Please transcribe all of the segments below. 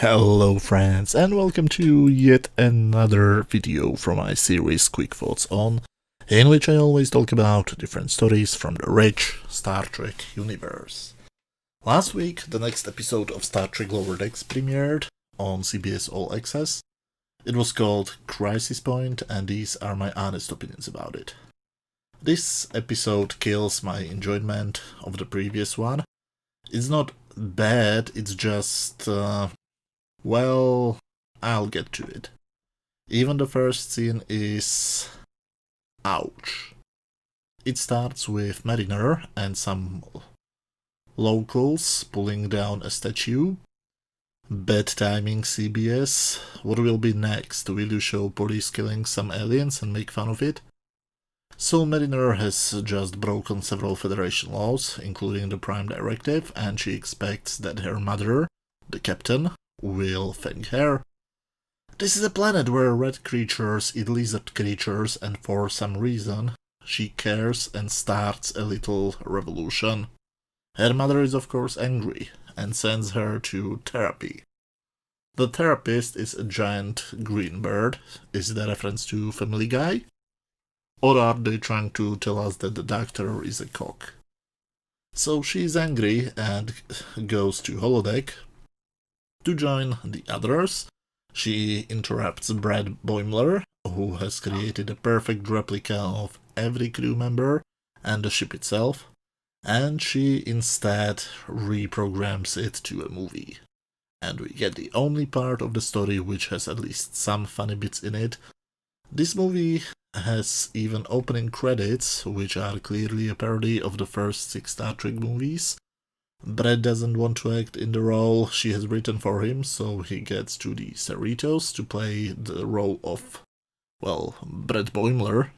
Hello friends, and welcome to yet another video from my series Quick Thoughts On, in which I always talk about different stories from the rich Star Trek universe. Last week, the next episode of Star Trek Lower Decks premiered on CBS All Access. It was called Crisis Point, and these are my honest opinions about it. This episode kills my enjoyment of the previous one. It's not bad, it's just, well, I'll get to it. Even the first scene is... ouch. It starts with Mariner and some locals pulling down a statue. Bad timing, CBS. What will be next? Will you show police killing some aliens and make fun of it? So Mariner has just broken several Federation laws, including the Prime Directive, and she expects that her mother, the captain, will thank her. This is a planet where red creatures eat lizard creatures, and for some reason she cares and starts a little revolution. Her mother is of course angry and sends her to therapy. The therapist is a giant green bird. Is it a reference to Family Guy? Or are they trying to tell us that the doctor is a cock? So she is angry and goes to holodeck to join the others. She interrupts Brad Boimler, who has created a perfect replica of every crew member and the ship itself, and she instead reprograms it to a movie. And we get the only part of the story which has at least some funny bits in it. This movie has even opening credits, which are clearly a parody of the first 6 Star Trek movies. Brad doesn't want to act in the role she has written for him, so he gets Judy Cerritos to play the role of, well, Brad Boimler.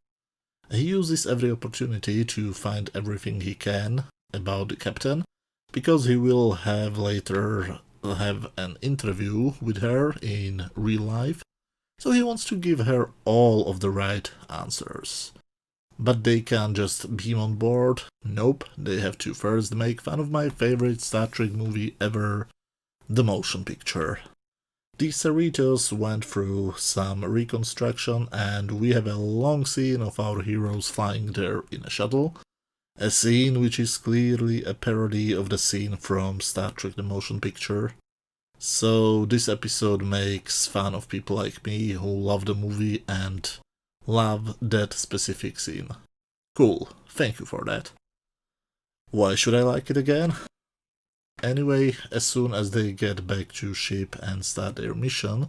He uses every opportunity to find everything he can about the captain, because he will have later have an interview with her in real life, so he wants to give her all of the right answers. But they can't just beam on board. Nope, they have to first make fun of my favorite Star Trek movie ever, the motion picture. The Cerritos went through some reconstruction, and we have a long scene of our heroes flying there in a shuttle. A scene which is clearly a parody of the scene from Star Trek the Motion Picture. So this episode makes fun of people like me who love the movie and love that specific scene. Cool, thank you for that. Why should I like it again? Anyway, as soon as they get back to ship and start their mission,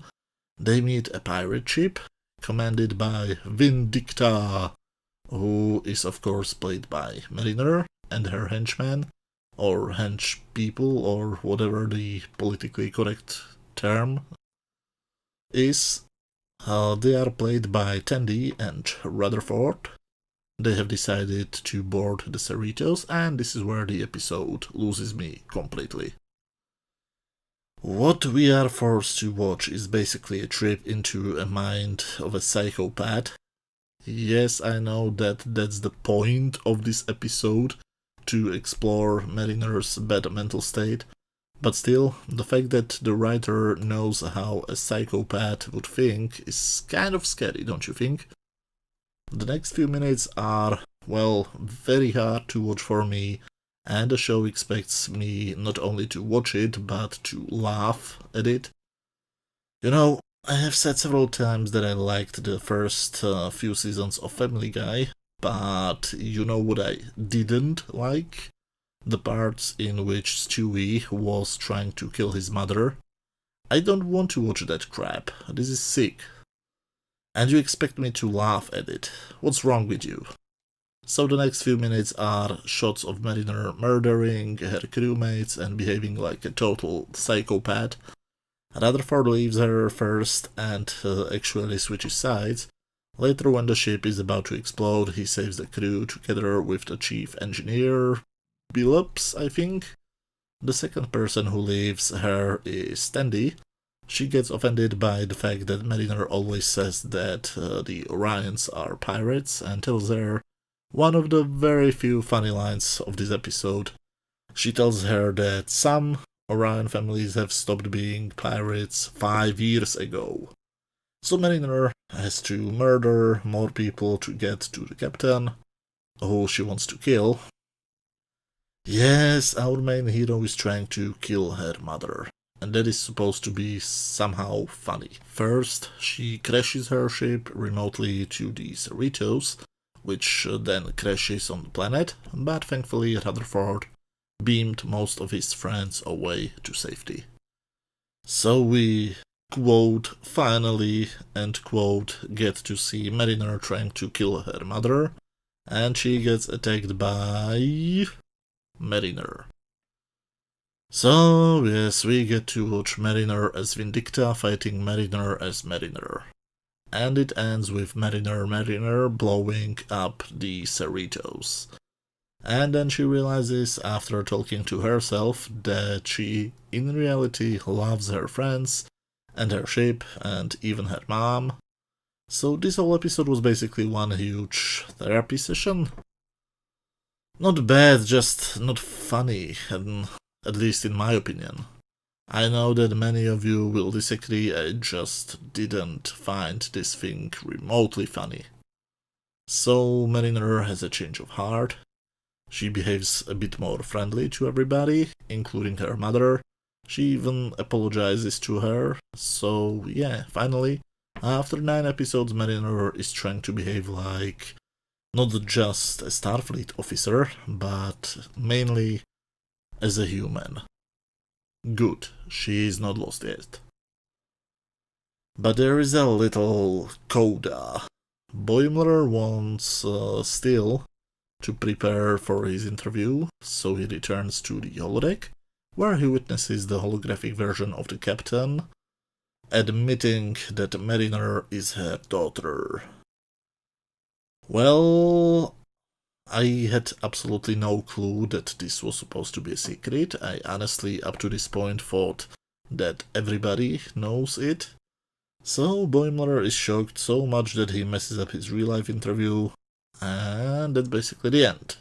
they meet a pirate ship commanded by Vindicta, who is of course played by Mariner and her henchmen, or hench people, or whatever the politically correct term is. They are played by Tandy and Rutherford. They have decided to board the Cerritos, and this is where the episode loses me completely. What we are forced to watch is basically a trip into a mind of a psychopath. Yes, I know that that's the point of this episode, to explore Mariner's bad mental state, but still, the fact that the writer knows how a psychopath would think is kind of scary, don't you think? The next few minutes are, well, very hard to watch for me, and the show expects me not only to watch it, but to laugh at it. You know, I have said several times that I liked the first few seasons of Family Guy, but you know what I didn't like? The parts in which Stewie was trying to kill his mother. I don't want to watch that crap. This is sick. And you expect me to laugh at it. What's wrong with you? So the next few minutes are shots of Mariner murdering her crewmates and behaving like a total psychopath. Rutherford leaves her first and actually switches sides. Later, when the ship is about to explode, he saves the crew together with the chief engineer, Billups, I think. The second person who leaves her is Tandy. She gets offended by the fact that Mariner always says that the Orions are pirates, and tells her one of the very few funny lines of this episode. She tells her that some Orion families have stopped being pirates 5 years ago. So Mariner has to murder more people to get to the captain, who she wants to kill. Yes, our main hero is trying to kill her mother, and that is supposed to be somehow funny. First, she crashes her ship remotely to the Cerritos, which then crashes on the planet, but thankfully Rutherford beamed most of his friends away to safety. So we, quote, finally, end quote, get to see Mariner trying to kill her mother, and she gets attacked by Mariner. So, yes, we get to watch Mariner as Vindicta fighting Mariner as Mariner. And it ends with Mariner blowing up the Cerritos. And then she realizes, after talking to herself, that she, in reality, loves her friends, and her ship, and even her mom. So this whole episode was basically one huge therapy session. Not bad, just not funny, and at least in my opinion. I know that many of you will disagree, I just didn't find this thing remotely funny. So Mariner has a change of heart. She behaves a bit more friendly to everybody, including her mother. She even apologizes to her. So yeah, finally, after 9 episodes, Mariner is trying to behave like not just a Starfleet officer, but mainly as a human. Good, she is not lost yet. But there is a little coda. Boimler wants still to prepare for his interview, so he returns to the holodeck, where he witnesses the holographic version of the captain, admitting that Mariner is her daughter. Well, I had absolutely no clue that this was supposed to be a secret. I honestly, up to this point, thought that everybody knows it. So Boimler is shocked so much that he messes up his real-life interview, and that's basically the end.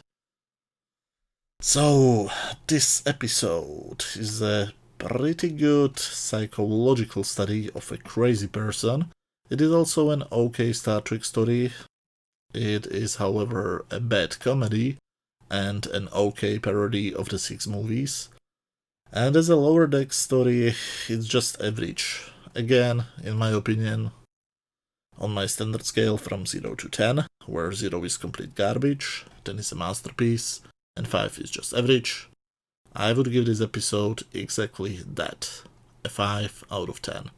So, this episode is a pretty good psychological study of a crazy person. It is also an okay Star Trek story. It is, however, a bad comedy and an okay parody of the 6 movies. And as a Lower Decks story, it's just average. Again, in my opinion, on my standard scale from 0 to 10, where 0 is complete garbage, 10 is a masterpiece, and 5 is just average, I would give this episode exactly that, a 5 out of 10.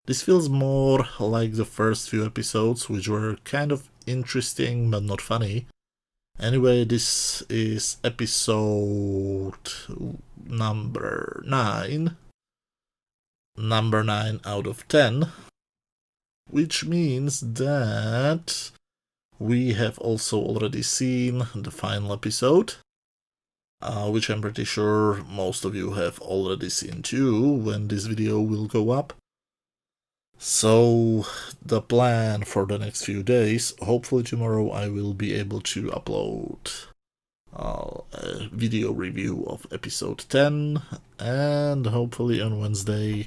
This feels more like the first few episodes, which were kind of interesting but not funny. Anyway, this is episode number 9. Number 9 out of 10. Which means that we have also already seen the final episode, which I'm pretty sure most of you have already seen too when this video will go up. So the plan for the next few days, hopefully tomorrow I will be able to upload a video review of episode 10, and hopefully on Wednesday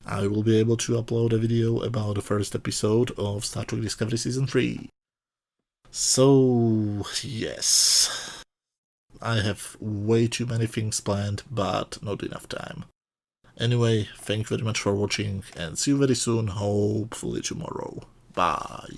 I will be able to upload a video about the first episode of Star Trek Discovery Season 3. So, yes, I have way too many things planned, but not enough time. Anyway, thank you very much for watching, and see you very soon, hopefully tomorrow. Bye!